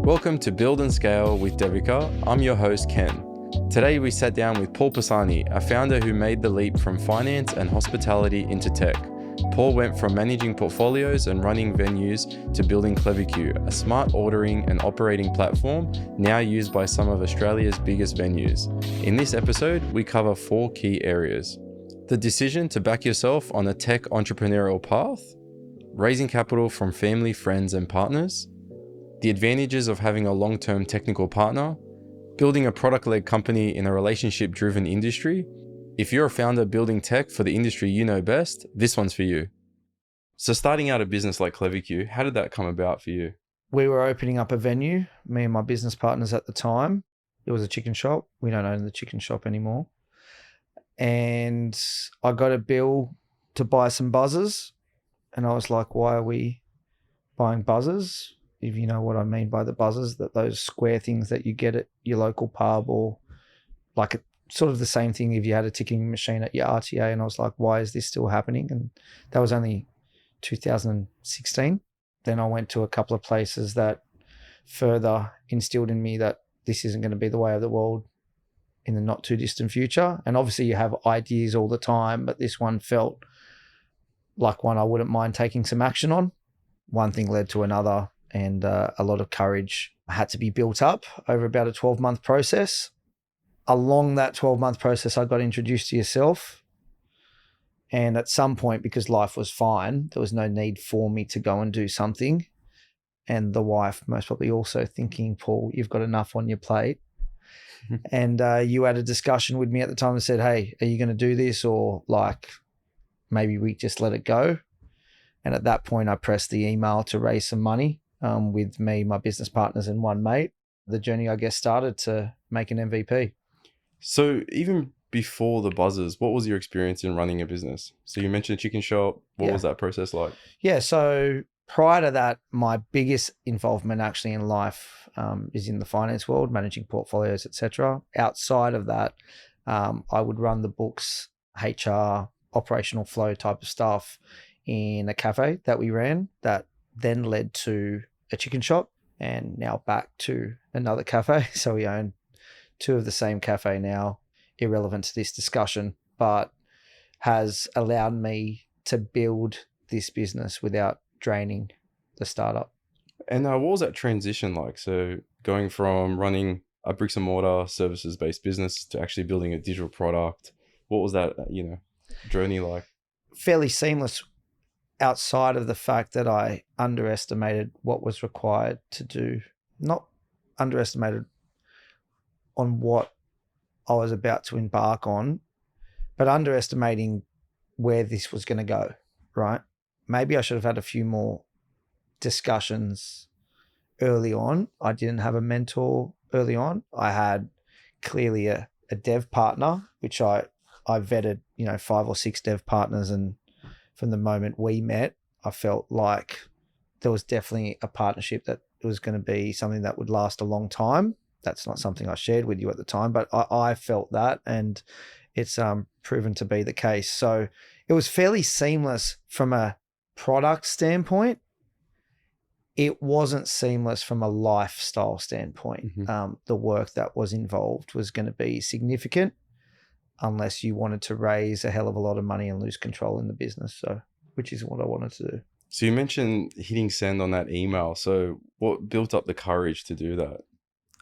Welcome to Build and Scale with Devika. I'm your host, Ken. Today we sat down with Paul Pisani, a founder who made the leap from finance and hospitality into tech. Paul went from managing portfolios and running venues to building ClevaQ, a smart ordering and operating platform now used by some of Australia's biggest venues. In this episode, we cover 4 key areas: the decision to back yourself on a tech entrepreneurial path, raising capital from family, friends, and partners, the advantages of having a long-term technical partner, building a product-led company in a relationship-driven industry. If you're a founder building tech for the industry you know best, this one's for you. So starting out a business like ClevaQ, how did that come about for you? We were opening up a venue, me and my business partners at the time. It was a chicken shop. We don't own the chicken shop anymore. And I got a bill to buy some buzzers. And I was like, why are we buying buzzers? If you know what I mean by the buzzers, that those square things that you get at your local pub, or like sort of the same thing if you had a ticketing machine at your RTA. And I was like, why is this still happening? And that was only 2016. Then I went to a couple of places that further instilled in me that this isn't going to be the way of the world in the not too distant future. And obviously you have ideas all the time, but this one felt like one I wouldn't mind taking some action on. One thing led to another, and a lot of courage had to be built up over about a 12-month process. Along that 12-month process, I got introduced to yourself. And at some point, because life was fine, there was no need for me to go and do something. And the wife most probably also thinking, Paul, you've got enough on your plate. And you had a discussion with me at the time and said, hey, are you going to do this? Or like, maybe we just let it go. And at that point, I pressed the email to raise some money with me, my business partners, and one mate. The journey, I guess, started to make an MVP. So even before the buzzers, what was your experience in running a business? So you mentioned a chicken shop. What was that process like? Yeah, so prior to that, my biggest involvement actually in life is in the finance world, managing portfolios, etc. Outside of that, I would run the books, HR, operational flow type of stuff in a cafe that we ran that then led to a chicken shop and now back to another cafe. So we own 2 of the same cafe now, irrelevant to this discussion, but has allowed me to build this business without draining the startup. And what was that transition like? So going from running a bricks and mortar services-based business to actually building a digital product, what was that, journey like? Fairly seamless, outside of the fact that I underestimated what was required to do. Not underestimated on what I was about to embark on, but underestimating where this was going to go, right? Maybe I should have had a few more discussions early on. I didn't have a mentor early on. I had clearly a dev partner, which I vetted, 5 or 6 dev partners. And from the moment we met, I felt like there was definitely a partnership that was going to be something that would last a long time. That's not something I shared with you at the time, but I felt that, and it's proven to be the case. So it was fairly seamless from a product standpoint. It wasn't seamless from a lifestyle standpoint. Mm-hmm. The work that was involved was going to be significant unless you wanted to raise a hell of a lot of money and lose control in the business. So, which is what I wanted to do. So you mentioned hitting send on that email. So what built up the courage to do that?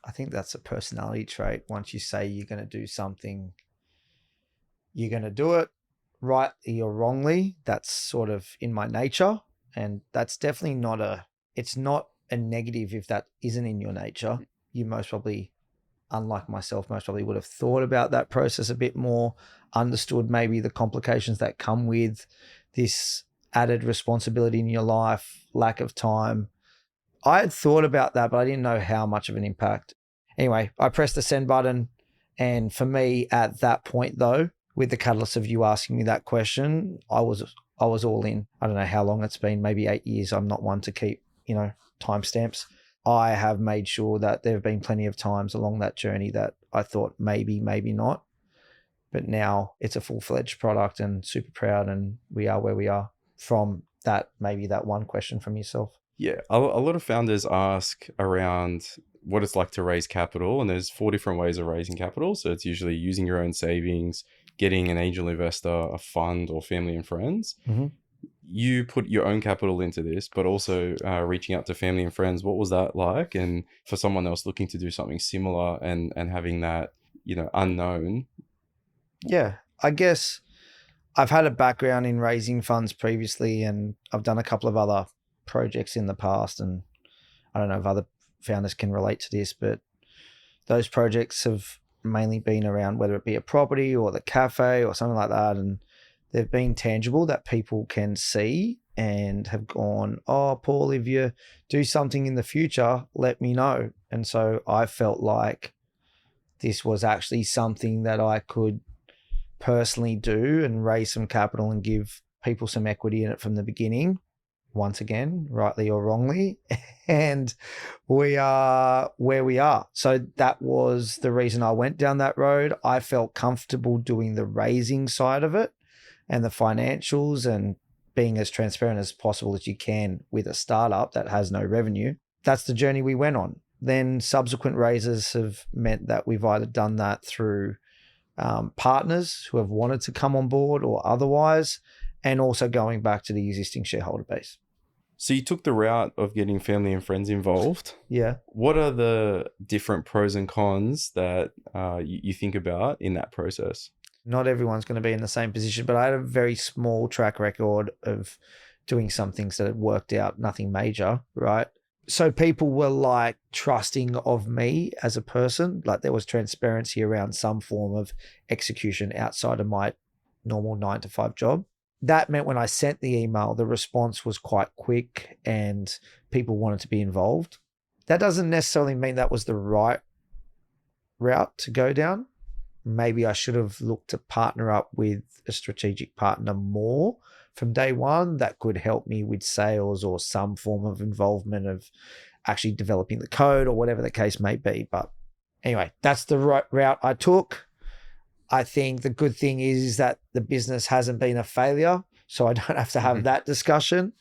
I think that's a personality trait. Once you say you're going to do something, you're going to do it rightly or wrongly. That's sort of in my nature. And that's definitely it's not a negative if that isn't in your nature. You most probably, unlike myself, most probably would have thought about that process a bit more, understood maybe the complications that come with this added responsibility in your life, lack of time. I had thought about that, but I didn't know how much of an impact. Anyway, I pressed the send button. And for me at that point though, with the catalyst of you asking me that question, I was all in. I don't know how long it's been, maybe 8 years. I'm not one to keep, timestamps. I have made sure that there have been plenty of times along that journey that I thought maybe not. But now it's a full-fledged product and super proud, and we are where we are from that, maybe that one question from yourself. Yeah, a lot of founders ask around what it's like to raise capital, and there's 4 different ways of raising capital. So it's usually using your own savings, getting an angel investor, a fund, or family and friends. Mm-hmm. You put your own capital into this, but also reaching out to family and friends. What was that like? And for someone else looking to do something similar and having that, unknown. Yeah, I guess I've had a background in raising funds previously, and I've done a couple of other projects in the past. And I don't know if other founders can relate to this, but those projects have mainly been around whether it be a property or the cafe or something like that. And they've been tangible that people can see and have gone, oh, Paul, if you do something in the future, let me know. And so I felt like this was actually something that I could personally do and raise some capital and give people some equity in it from the beginning. Once again, rightly or wrongly. And we are where we are. So that was the reason I went down that road. I felt comfortable doing the raising side of it and the financials and being as transparent as possible as you can with a startup that has no revenue. That's the journey we went on. Then subsequent raises have meant that we've either done that through partners who have wanted to come on board or otherwise, and also going back to the existing shareholder base. So you took the route of getting family and friends involved. Yeah. What are the different pros and cons that you think about in that process? Not everyone's going to be in the same position, but I had a very small track record of doing some things that had worked out, nothing major, right? So people were like trusting of me as a person, like there was transparency around some form of execution outside of my normal 9 to 5 job. That meant when I sent the email, the response was quite quick and people wanted to be involved. That doesn't necessarily mean that was the right route to go down. Maybe I should have looked to partner up with a strategic partner more from day one that could help me with sales or some form of involvement of actually developing the code or whatever the case may be. But anyway, that's the right route I took. I think the good thing is that the business hasn't been a failure, so I don't have to have that discussion.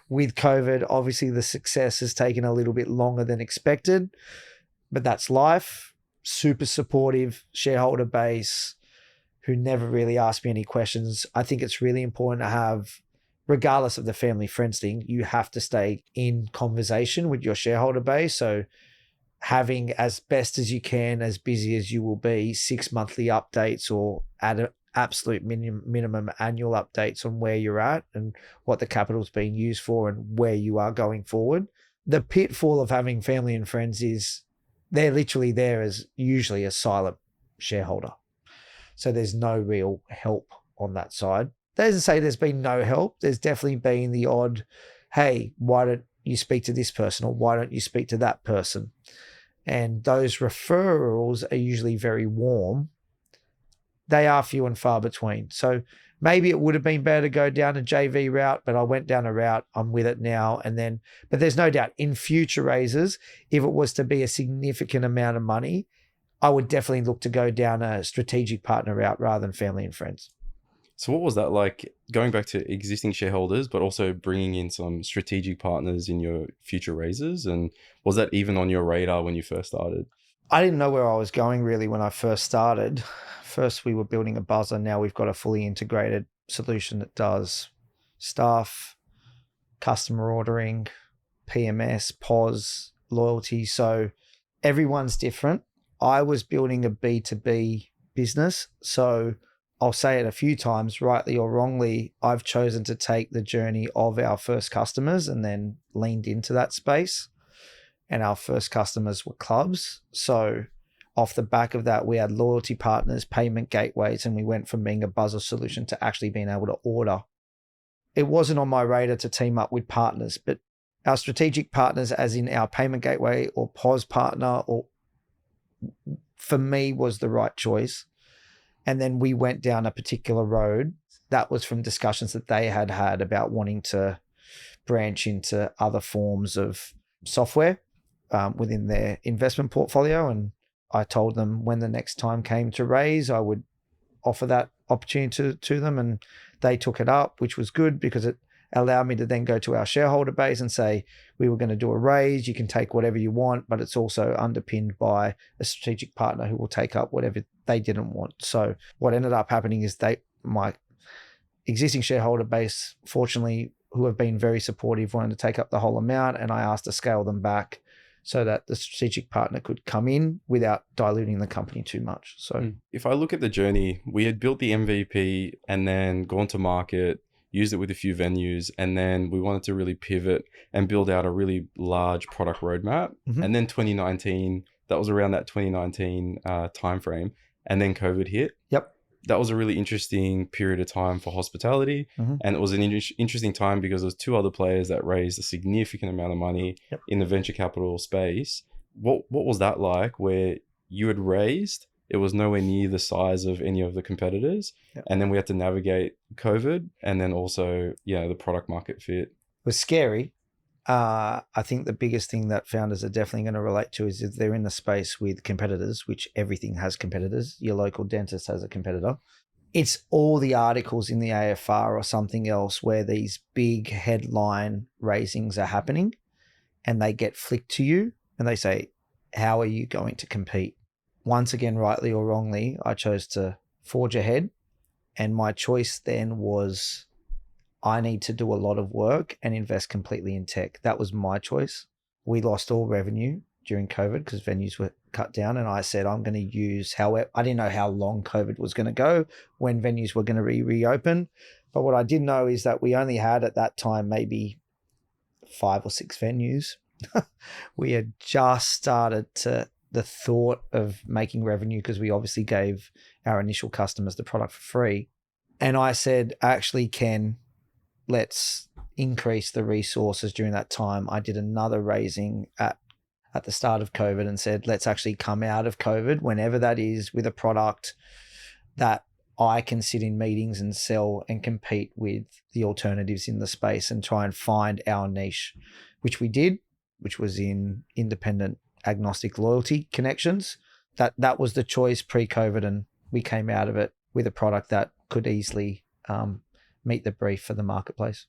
With COVID, obviously the success has taken a little bit longer than expected, but that's life. Super supportive shareholder base who never really asked me any questions. I think it's really important to have, regardless of the family friends thing, you have to stay in conversation with your shareholder base. So having as best as you can, as busy as you will be, 6 monthly updates or at an absolute minimum annual updates on where you're at and what the capital is being used for and where you are going forward. The pitfall of having family and friends is they're literally there as usually a silent shareholder. So there's no real help on that side. That doesn't say there's been no help. There's definitely been the odd, hey, why don't you speak to this person or why don't you speak to that person? And those referrals are usually very warm. They are few and far between. So maybe it would have been better to go down a JV route, but I went down a route. I'm with it now. But there's no doubt in future raises, if it was to be a significant amount of money, I would definitely look to go down a strategic partner route rather than family and friends. So what was that like, going back to existing shareholders, but also bringing in some strategic partners in your future raises? And was that even on your radar when you first started? I didn't know where I was going really when I first started. First, we were building a buzzer. Now we've got a fully integrated solution that does staff, customer ordering, PMS, POS, loyalty. So everyone's different. I was building a B2B business. So I'll say it a few times, rightly or wrongly, I've chosen to take the journey of our first customers and then leaned into that space. And our first customers were clubs. So off the back of that, we had loyalty partners, payment gateways, and we went from being a buzzer solution to actually being able to order. It wasn't on my radar to team up with partners, but our strategic partners, as in our payment gateway or POS partner, or for me was the right choice. And then we went down a particular road that was from discussions that they had had about wanting to branch into other forms of software within their investment portfolio. And I told them when the next time came to raise, I would offer that opportunity to them. And they took it up, which was good because it allowed me to then go to our shareholder base and say, we were going to do a raise. You can take whatever you want, but it's also underpinned by a strategic partner who will take up whatever they didn't want. So what ended up happening is my existing shareholder base, fortunately, who have been very supportive, wanted to take up the whole amount, and I asked to scale them back so that the strategic partner could come in without diluting the company too much. So if I look at the journey, we had built the MVP and then gone to market, used it with a few venues, and then we wanted to really pivot and build out a really large product roadmap. Mhm. And then 2019, that was around that 2019 timeframe, and then COVID hit. Yep. That was a really interesting period of time for hospitality. Mhm. And it was an interesting time because there's two other players that raised a significant amount of money Yep. in the venture capital space. What was that like, where you had raised, it was nowhere near the size of any of the competitors. Yep. And then we had to navigate COVID, and then also, the product market fit. It was scary. I think the biggest thing that founders are definitely going to relate to is if they're in the space with competitors, which everything has competitors. Your local dentist has a competitor. It's all the articles in the AFR or something else where these big headline raisings are happening, and they get flicked to you and they say, how are you going to compete? Once again, rightly or wrongly, I chose to forge ahead. And my choice then was, I need to do a lot of work and invest completely in tech. That was my choice. We lost all revenue during COVID because venues were cut down. And I said, I'm going to use I didn't know how long COVID was going to go, when venues were going to reopen. But what I did know is that we only had at that time maybe 5 or 6 venues. We had just started the thought of making revenue because we obviously gave our initial customers the product for free. And I said, actually, Ken, let's increase the resources during that time. I did another raising at the start of COVID and said, let's actually come out of COVID, whenever that is, with a product that I can sit in meetings and sell and compete with the alternatives in the space and try and find our niche, which we did, which was in independent agnostic loyalty connections. That was the choice pre-COVID, and we came out of it with a product that could easily meet the brief for the marketplace.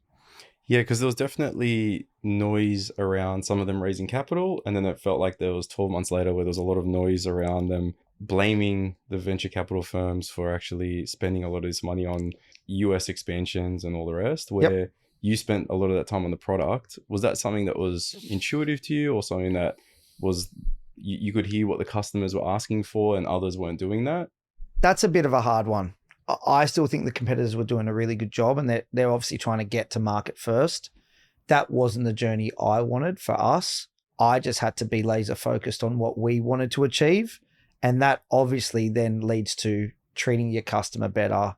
Yeah, because there was definitely noise around some of them raising capital, and then it felt like there was 12 months later where there was a lot of noise around them blaming the venture capital firms for actually spending a lot of this money on US expansions and all the rest, where you spent a lot of that time on the product. Was that something that was intuitive to you, or something that was you could hear what the customers were asking for and others weren't doing that? That's a bit of a hard one. I still think the competitors were doing a really good job, and they're obviously trying to get to market first. That wasn't the journey I wanted for us. I just had to be laser focused on what we wanted to achieve. And that obviously then leads to treating your customer better,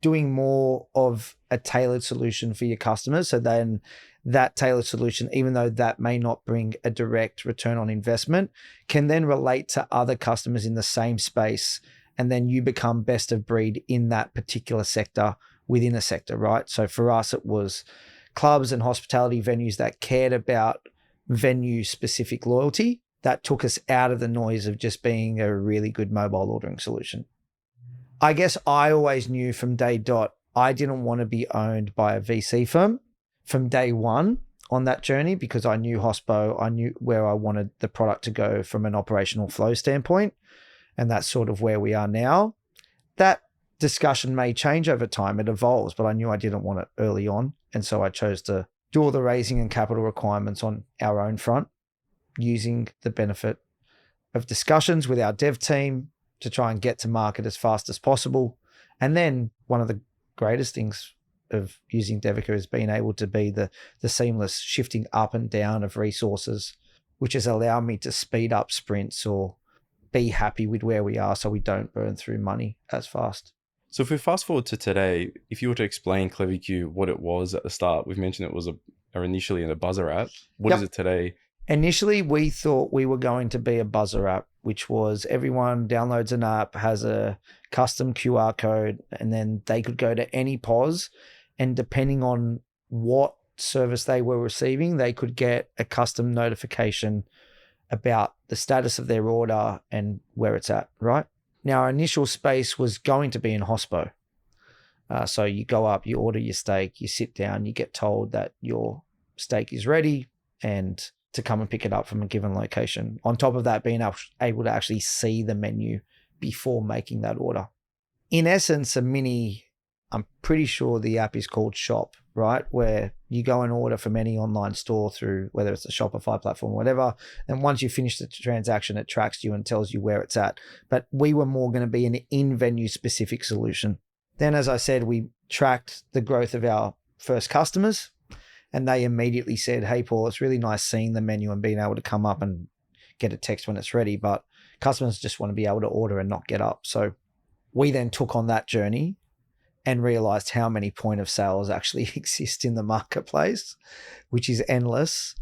doing more of a tailored solution for your customers. So then that tailored solution, even though that may not bring a direct return on investment, can then relate to other customers in the same space. And then you become best of breed in that particular sector within a sector, right? So for us, it was clubs and hospitality venues that cared about venue specific loyalty. That took us out of the noise of just being a really good mobile ordering solution. I guess I always knew from day dot, I didn't want to be owned by a VC firm from day one on that journey, because I knew hospo, I knew where I wanted the product to go from an operational flow standpoint. And that's sort of where we are now. That discussion may change over time, it evolves, but I knew I didn't want it early on. And so I chose to do all the raising and capital requirements on our own front, using the benefit of discussions with our dev team to try and get to market as fast as possible. And then one of the greatest things of using Devika is being able to be the seamless shifting up and down of resources, which has allowed me to speed up sprints or be happy with where we are so we don't burn through money as fast. So if we fast forward to today, if you were to explain ClevaQ, what it was at the start, we've mentioned it was initially a buzzer app. What is it today? Initially, we thought we were going to be a buzzer app, which was everyone downloads an app, has a custom QR code, and then they could go to any POS, and depending on what service they were receiving, they could get a custom notification about the status of their order and where it's at, right? Now, our initial space was going to be in hospo. So you go up, you order your steak, you sit down, you get told that your steak is ready and to come and pick it up from a given location. On top of that, being able to actually see the menu before making that order. In essence, I'm pretty sure the app is called Shop, right? Where you go and order from any online store through, whether it's a Shopify platform or whatever. And once you finish the transaction, it tracks you and tells you where it's at. But we were more going to be an in-venue specific solution. Then, as I said, we tracked the growth of our first customers, and they immediately said, hey, Paul, it's really nice seeing the menu and being able to come up and get a text when it's ready, but customers just want to be able to order and not get up. So we then took on that journey and realized how many point of sales actually exist in the marketplace, which is endless.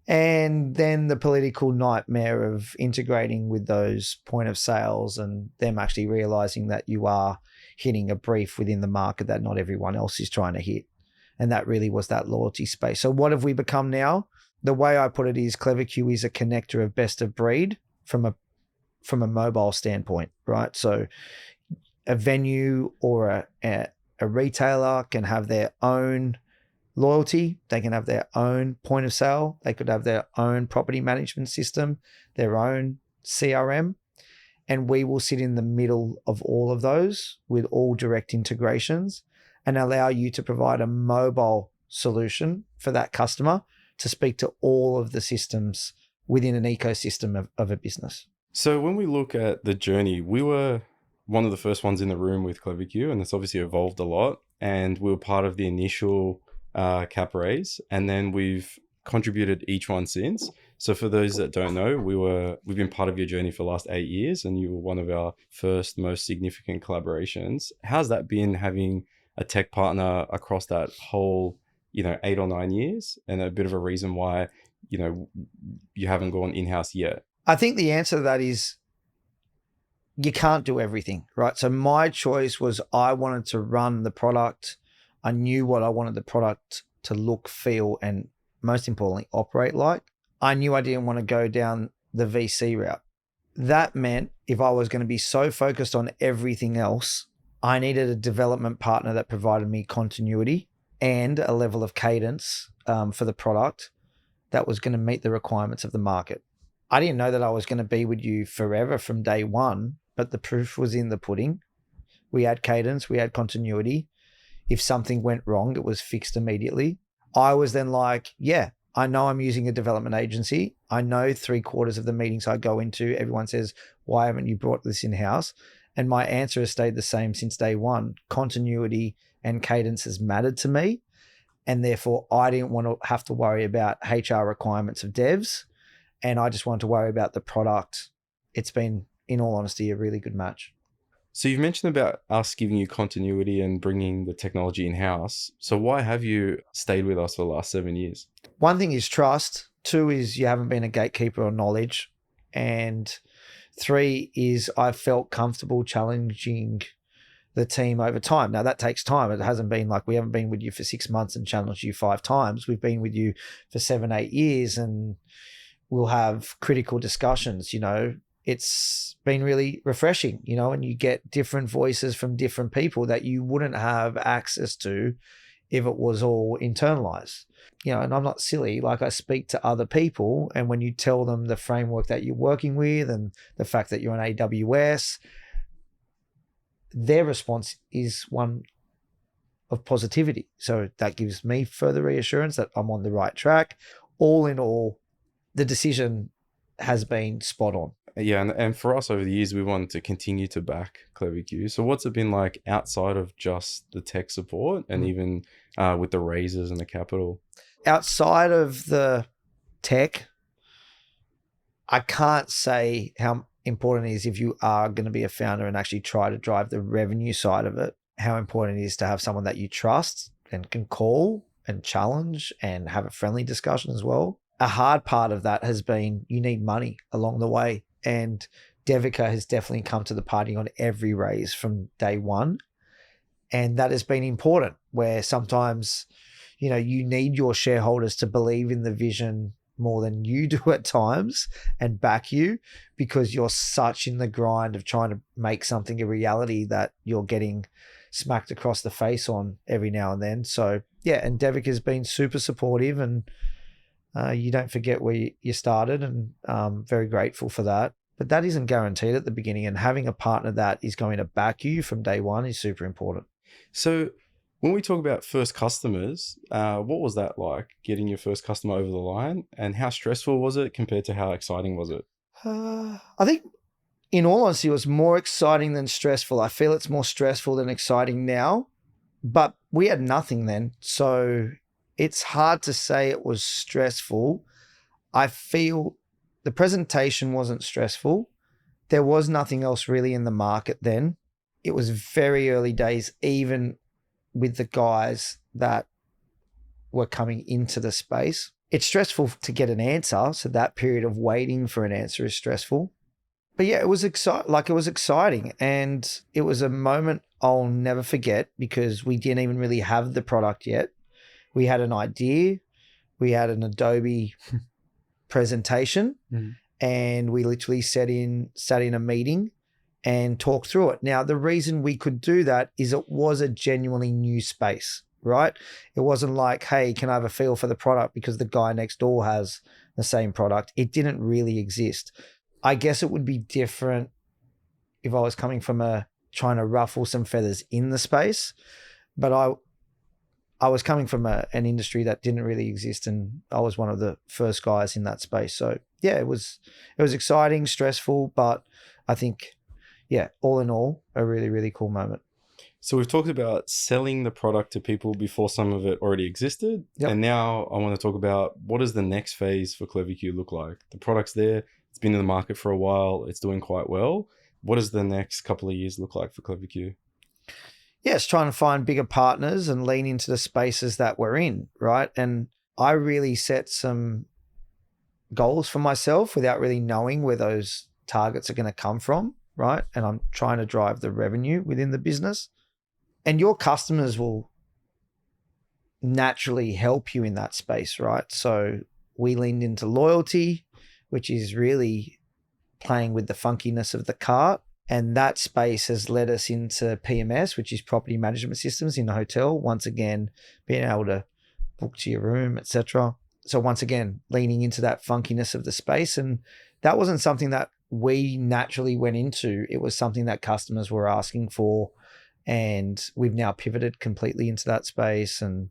And then the political nightmare of integrating with those point of sales and them actually realizing that you are hitting a brief within the market that not everyone else is trying to hit. And that really was that loyalty space. So what have we become now? The way I put it is ClevaQ is a connector of best of breed from a mobile standpoint, right? So a venue or a retailer can have their own loyalty. They can have their own point of sale. They could have their own property management system, their own CRM. And we will sit in the middle of all of those with all direct integrations and allow you to provide a mobile solution for that customer to speak to all of the systems within an ecosystem of a business. So when we look at the journey, we were one of the first ones in the room with ClevaQ, and it's obviously evolved a lot. And we were part of the initial cap raise, and then we've contributed each one since. So for those that don't know, we've been part of your journey for the last 8 years, and you were one of our first most significant collaborations. How's that been having a tech partner across that whole, 8 or 9 years, and a bit of a reason why, you haven't gone in-house yet? I think the answer to that is you can't do everything, right? So my choice was I wanted to run the product. I knew what I wanted the product to look, feel, and most importantly, operate like. I knew I didn't want to go down the VC route. That meant if I was going to be so focused on everything else, I needed a development partner that provided me continuity and a level of cadence for the product that was going to meet the requirements of the market. I didn't know that I was going to be with you forever from day one, but the proof was in the pudding. We had cadence, we had continuity. If something went wrong, it was fixed immediately. I was then like, yeah, I know I'm using a development agency. I know 3/4 of the meetings I go into, everyone says, why haven't you brought this in-house? And my answer has stayed the same since day one. Continuity and cadence has mattered to me. And therefore, I didn't want to have to worry about HR requirements of devs. And I just wanted to worry about the product. It's been, in all honesty, a really good match. So you've mentioned about us giving you continuity and bringing the technology in-house. So why have you stayed with us for the last 7 years? One thing is trust. 2 is you haven't been a gatekeeper of knowledge. And 3 is I felt comfortable challenging the team over time. Now that takes time. It hasn't been like we haven't been with you for 6 months and challenged you 5 times. We've been with you for 7, 8 years and we'll have critical discussions, It's been really refreshing, and you get different voices from different people that you wouldn't have access to if it was all internalized. And I'm not silly. Like, I speak to other people, and when you tell them the framework that you're working with and the fact that you're on AWS, their response is one of positivity. So that gives me further reassurance that I'm on the right track. All in all, the decision has been spot on. Yeah, and for us over the years, we wanted to continue to back ClevaQ. So what's it been like outside of just the tech support and even with the raises and the capital? Outside of the tech, I can't say how important it is if you are going to be a founder and actually try to drive the revenue side of it, how important it is to have someone that you trust and can call and challenge and have a friendly discussion as well. A hard part of that has been you need money along the way. And Devika has definitely come to the party on every raise from day one. And that has been important, where sometimes, you need your shareholders to believe in the vision more than you do at times and back you, because you're such in the grind of trying to make something a reality that you're getting smacked across the face on every now and then. So yeah, and Devika has been super supportive, and you don't forget where you started, and very grateful for that. But that isn't guaranteed at the beginning, and having a partner that is going to back you from day one is super important. So when we talk about first customers, what was that like, getting your first customer over the line, and how stressful was it compared to how exciting was it? I think, in all honesty, it was more exciting than stressful. I feel it's more stressful than exciting now, but we had nothing then. So it's hard to say it was stressful. I feel the presentation wasn't stressful. There was nothing else really in the market then. It was very early days, even with the guys that were coming into the space. It's stressful to get an answer. So that period of waiting for an answer is stressful. But yeah, it was exciting. And it was a moment I'll never forget, because we didn't even really have the product yet. We had an idea. We had an Adobe presentation, and we literally sat in a meeting and talked through it. Now, the reason we could do that is it was a genuinely new space, right? It wasn't like, hey, can I have a feel for the product because the guy next door has the same product? It didn't really exist. I guess it would be different if I was coming from trying to ruffle some feathers in the space, but I was coming from an industry that didn't really exist, and I was one of the first guys in that space. So yeah, it was exciting, stressful, but I think, yeah, all in all, a really, really cool moment. So we've talked about selling the product to people before some of it already existed. Yep. And now I want to talk about, what does the next phase for ClevaQ look like? The product's there. It's been in the market for a while. It's doing quite well. What does the next couple of years look like for ClevaQ? Yes, trying to find bigger partners and lean into the spaces that we're in, right? And I really set some goals for myself without really knowing where those targets are going to come from, right? And I'm trying to drive the revenue within the business. And your customers will naturally help you in that space, right? So we leaned into loyalty, which is really playing with the funkiness of the cart. And that space has led us into PMS, which is property management systems in the hotel. Once again, being able to book to your room, etc. So once again, leaning into that funkiness of the space. And that wasn't something that we naturally went into. It was something that customers were asking for. And we've now pivoted completely into that space. And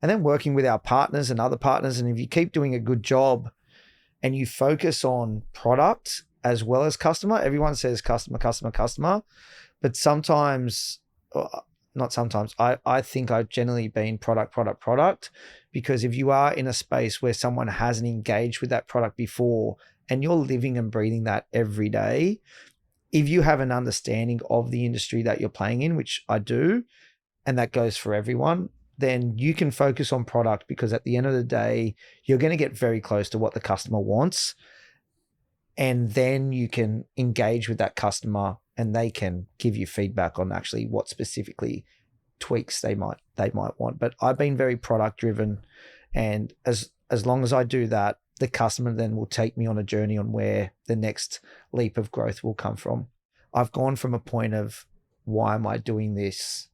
then working with our partners and other partners. And if you keep doing a good job and you focus on product as well as customer, everyone says customer, but sometimes, not sometimes, I think I've generally been product, because if you are in a space where someone hasn't engaged with that product before and you're living and breathing that every day, if you have an understanding of the industry that you're playing in, which I do, and that goes for everyone, then you can focus on product, because at the end of the day, you're going to get very close to what the customer wants. And then you can engage with that customer and they can give you feedback on actually what specifically tweaks they might want. But I've been very product driven, and as long as I do that, the customer then will take me on a journey on where the next leap of growth will come from. I've gone from a point of, why am I doing this?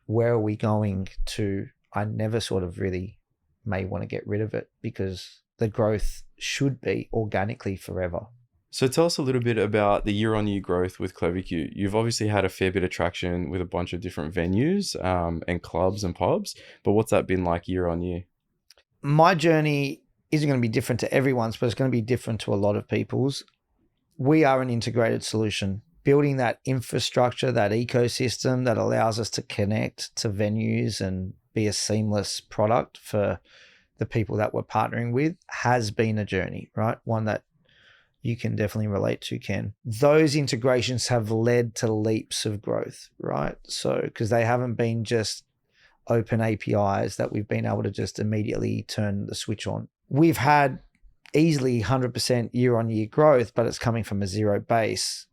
Where are we going to? I never sort of really may want to get rid of it, because the growth should be organically forever. So tell us a little bit about the year-on-year growth with ClevaQ. You've obviously had a fair bit of traction with a bunch of different venues and clubs and pubs, but what's that been like year on year? My journey isn't going to be different to everyone's, but it's going to be different to a lot of people's. We are an integrated solution, building that infrastructure, that ecosystem that allows us to connect to venues and be a seamless product for the people that we're partnering with, has been a journey, right? One that you can definitely relate to, Ken. Those integrations have led to leaps of growth, right? So, because they haven't been just open APIs that we've been able to just immediately turn the switch on. We've had easily 100% year-on-year growth, but it's coming from a zero base.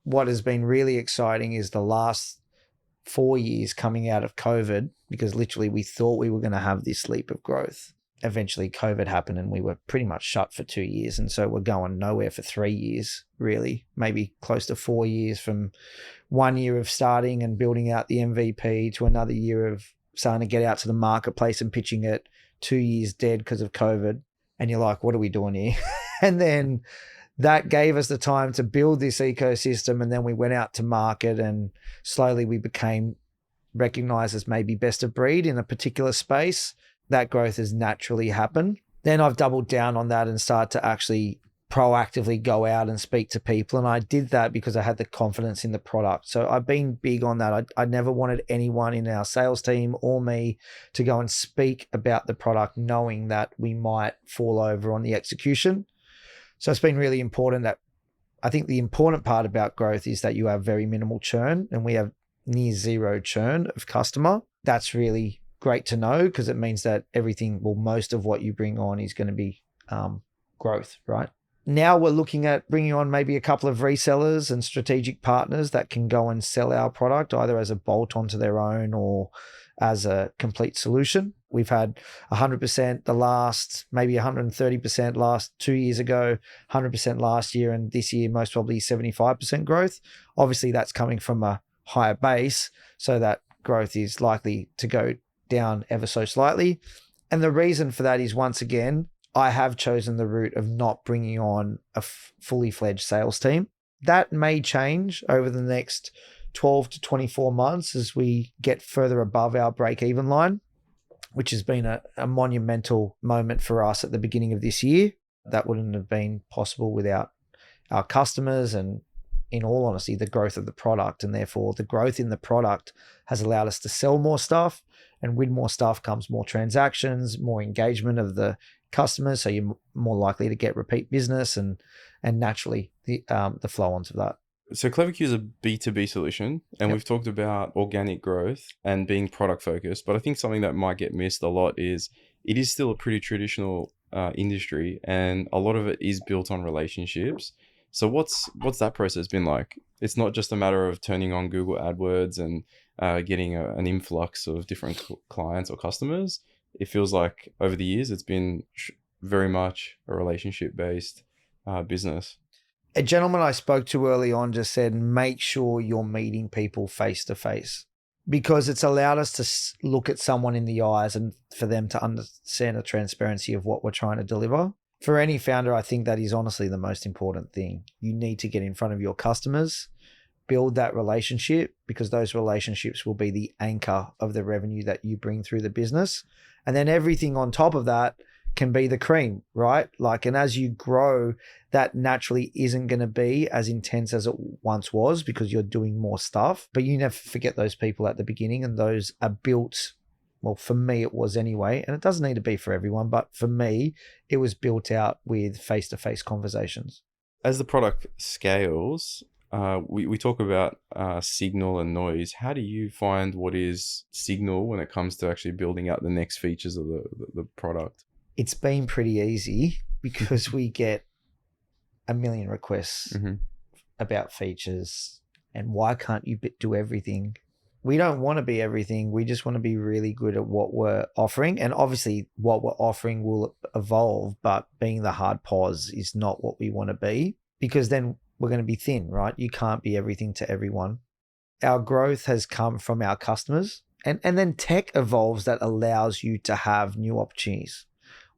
What has been really exciting is the last 4 years coming out of COVID, because literally we thought we were going to have this leap of growth. eventually COVID happened and we were pretty much shut for 2 years. And so we're going nowhere for 3 years, really, maybe close to 4 years, from 1 year of starting and building out the MVP to another year of starting to get out to the marketplace and pitching it. 2 years dead because of COVID. And you're like, what are we doing here? And then that gave us the time to build this ecosystem. And then we went out to market and slowly we became recognized as maybe best of breed in a particular space. That growth has naturally happened. Then I've doubled down on that and started to actually proactively go out and speak to people. And I did that because I had the confidence in the product. So I've been big on that. I never wanted anyone in our sales team or me to go and speak about the product knowing that we might fall over on the execution. So it's been really important that I think the important part about growth is that you have very minimal churn, and we have near zero churn of customer. That's really great to know because it means that everything, well, most of what you bring on is going to be growth, right? Now we're looking at bringing on maybe a couple of resellers and strategic partners that can go and sell our product either as a bolt onto their own or as a complete solution. We've had 100% the last, maybe 130% last 2 years ago, 100% last year, and this year most probably 75% growth. Obviously that's coming from a higher base, so that growth is likely to go down ever so slightly. And the reason for that is, once again, I have chosen the route of not bringing on a fully fledged sales team. That may change over the next 12 to 24 months as we get further above our break-even line, which has been a monumental moment for us at the beginning of this year. That wouldn't have been possible without our customers and, in all honesty, the growth of the product. And therefore, the growth in the product has allowed us to sell more stuff, and with more stuff comes more transactions, more engagement of the customers, so you're more likely to get repeat business and naturally the flow onto that. So ClevaQ is a B2B solution, and we've talked about organic growth and being product focused, but I think something that might get missed a lot is it is still a pretty traditional industry, and a lot of it is built on relationships. So what's that process been like? It's not just a matter of turning on Google AdWords and getting an influx of different clients or customers. It feels like over the years, it's been very much a relationship-based business. A gentleman I spoke to early on just said, make sure you're meeting people face to face, because it's allowed us to look at someone in the eyes and for them to understand the transparency of what we're trying to deliver. For any founder, I think that is honestly the most important thing. You need to get in front of your customers, build that relationship, because those relationships will be the anchor of the revenue that you bring through the business. And then everything on top of that can be the cream, right? Like, and as you grow, that naturally isn't going to be as intense as it once was because you're doing more stuff, but you never forget those people at the beginning, and those are built. Well, for me, it was anyway, and it doesn't need to be for everyone, but for me, it was built out with face-to-face conversations. As the product scales, we talk about signal and noise. How do you find what is signal when it comes to actually building out the next features of the product? It's been pretty easy because we get a million requests about features and why can't you do everything? We don't want to be everything. We just want to be really good at what we're offering. And obviously what we're offering will evolve, but being the hard pause is not what we want to be, because then we're going to be thin, right? You can't be everything to everyone. Our growth has come from our customers, and then tech evolves that allows you to have new opportunities.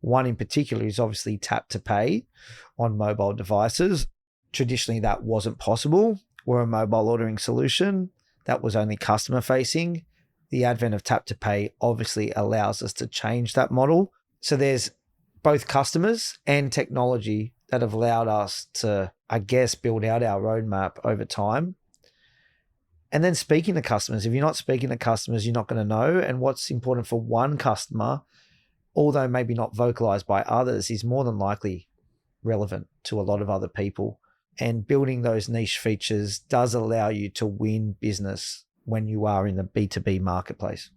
One in particular is obviously tap to pay on mobile devices. Traditionally, that wasn't possible. We're a mobile ordering solution that was only customer facing. The advent of tap to pay obviously allows us to change that model. So there's both customers and technology that have allowed us to, I guess, build out our roadmap over time. And then speaking to customers. If you're not speaking to customers, you're not going to know. And what's important for one customer, although maybe not vocalized by others, is more than likely relevant to a lot of other people. And building those niche features does allow you to win business when you are in the B2B marketplace.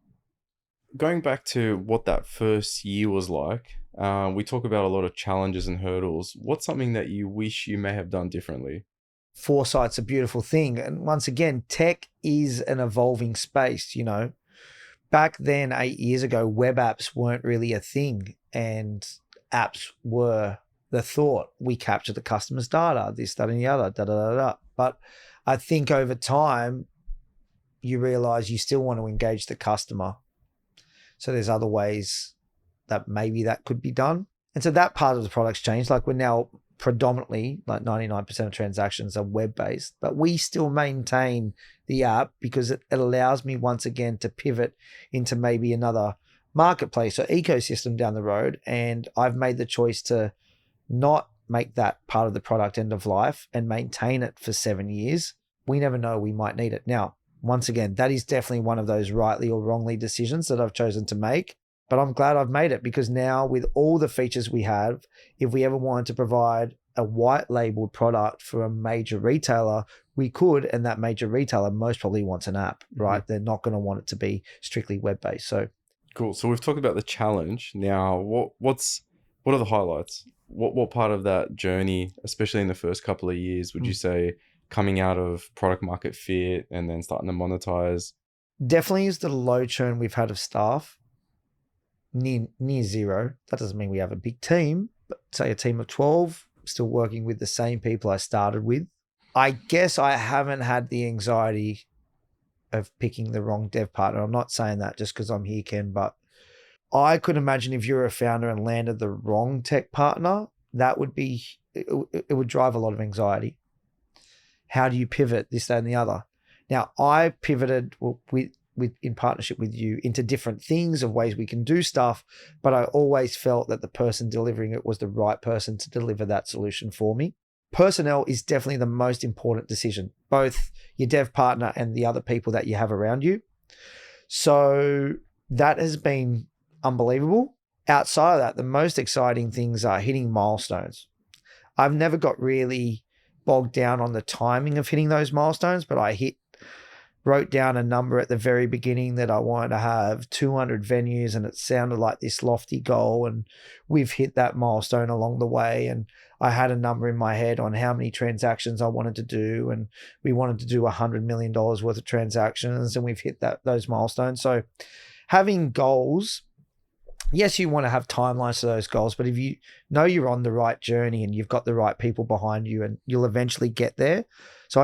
Going back to what that first year was like, we talk about a lot of challenges and hurdles. What's something that you wish you may have done differently? Foresight's a beautiful thing. And once again, tech is an evolving space, back then, 8 years ago, web apps weren't really a thing, and apps were the thought. We capture the customer's data, this, that, and the other, da, da, da, da. But I think over time, you realize you still want to engage the customer. So there's other ways that maybe that could be done. And so that part of the product's changed. Like we're now predominantly, like 99% of transactions are web-based, but we still maintain the app because it allows me once again to pivot into maybe another marketplace or ecosystem down the road. And I've made the choice to not make that part of the product end of life and maintain it for 7 years. We never know, we might need it. Now, once again, that is definitely one of those rightly or wrongly decisions that I've chosen to make. But I'm glad I've made it, because now with all the features we have, if we ever wanted to provide a white labeled product for a major retailer, we could, and that major retailer most probably wants an app, right? Mm-hmm. They're not going to want it to be strictly web-based. So cool. So we've talked about the challenge. Now, what are the highlights? What part of that journey, especially in the first couple of years, would you say coming out of product market fit and then starting to monetize? Definitely is the low churn we've had of staff. Near zero. That doesn't mean we have a big team, but say a team of 12, still working with the same people I started with. I guess I haven't had the anxiety of picking the wrong dev partner. I'm not saying that just because I'm here, Ken, but I could imagine if you're a founder and landed the wrong tech partner, that would be, it would drive a lot of anxiety. How do you pivot this, that, and the other? Now, I pivoted with in partnership with you into different things of ways we can do stuff, but I always felt that the person delivering it was the right person to deliver that solution for me. Personnel is definitely the most important decision, both your dev partner and the other people that you have around you. So that has been unbelievable. Outside of that, the most exciting things are hitting milestones. I've never got really bogged down on the timing of hitting those milestones, but I wrote down a number at the very beginning that I wanted to have 200 venues, and it sounded like this lofty goal, and we've hit that milestone along the way. And I had a number in my head on how many transactions I wanted to do, and we wanted to do $100 million worth of transactions, and we've hit those milestones. So having goals, yes, you want to have timelines to those goals, but if you know you're on the right journey and you've got the right people behind you, and you'll eventually get there. So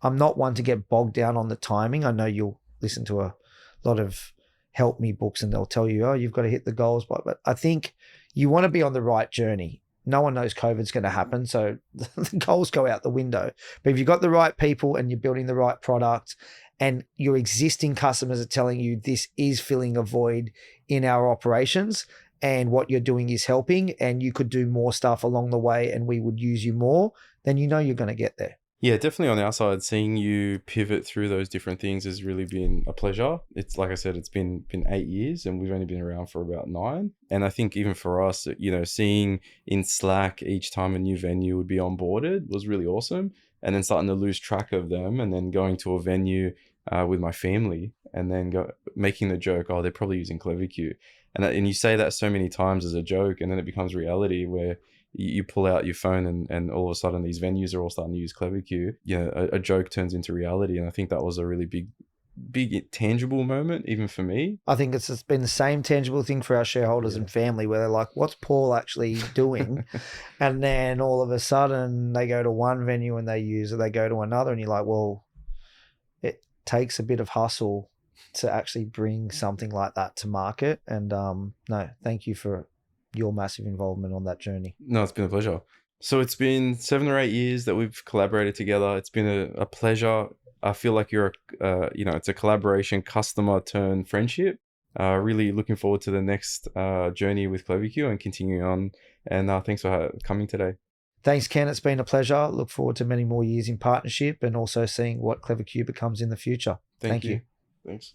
I'm not one to get bogged down on the timing. I know you'll listen to a lot of help me books and they'll tell you, oh, you've got to hit the goals. But I think you want to be on the right journey. No one knows COVID's going to happen, so the goals go out the window. But if you've got the right people and you're building the right product and your existing customers are telling you this is filling a void in our operations and what you're doing is helping, and you could do more stuff along the way and we would use you more, then you know you're going to get there. Yeah, definitely on our side, seeing you pivot through those different things has really been a pleasure. It's like I said, it's been 8 years and we've only been around for about 9. And I think even for us, seeing in Slack each time a new venue would be onboarded was really awesome. And then starting to lose track of them and then going to a venue with my family and then making the joke, oh, they're probably using ClevaQ. And you say that so many times as a joke, and then it becomes reality where you pull out your phone and all of a sudden these venues are all starting to use ClevaQ. A joke turns into reality. And I think that was a really big tangible moment, even for me. I think it's been the same tangible thing for our shareholders and family, where they're like, what's Paul actually doing? And then all of a sudden they go to one venue and they use it, they go to another, and you're like, well, it takes a bit of hustle to actually bring something like that to market. And no, thank you for your massive involvement on that journey. No, it's been a pleasure. So it's been 7 or 8 years that we've collaborated together. It's been a pleasure. I feel like it's a collaboration, customer turn friendship. Really looking forward to the next journey with ClevaQ and continuing on. And thanks for coming today. Thanks, Ken. It's been a pleasure. Look forward to many more years in partnership and also seeing what ClevaQ becomes in the future. Thank you. Thanks.